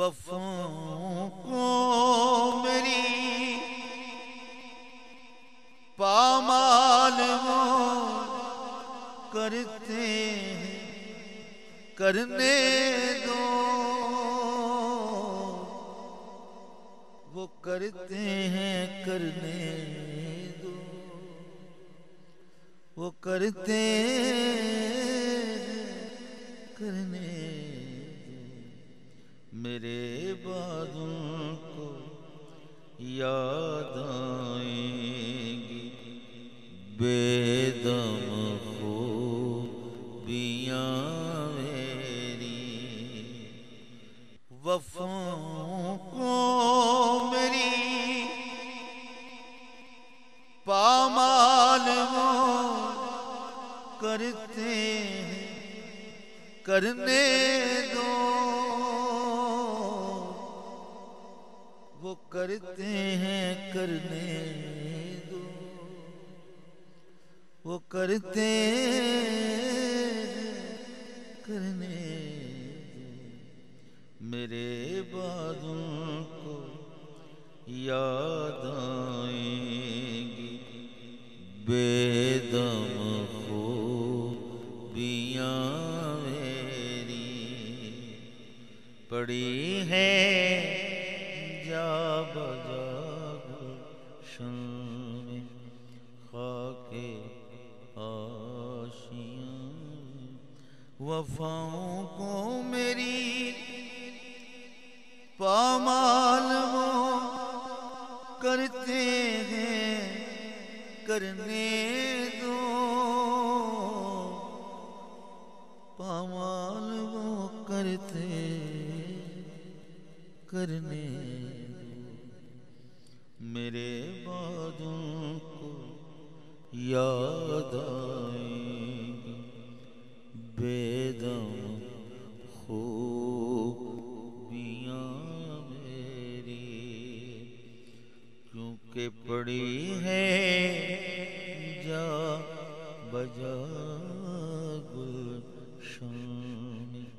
وفاؤں کو میری پامال وہ کرتے ہیں کرنے دو، وہ کرتے ہیں کرنے دو، وہ کرتے ہیں کرنے دو۔ میرے بعد ان کو یاد آئیں گی بے دم خوبیاں میری، وفاؤں کو میری پامال وہ کرتے ہیں کرنے دو، وہ کرتے ہیں کرنے دو، وہ کرتے ہیں کرنے دو۔ میرے بعد ان کو یاد آئیں گی بے دم خوبیاں میری، پڑی ہے جا بجا گلشن میں خاک آشیاں، وفاؤں کو میری پامال وہ کرتے ہیں کرنے دو، پامال وہ کرتے کرنے دو۔ میرے بعد ان کو یاد آئیں گی بے دم خوبیاں میری، کیونکہ پڑی ہے جا بجا گلشن میں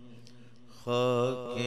خاک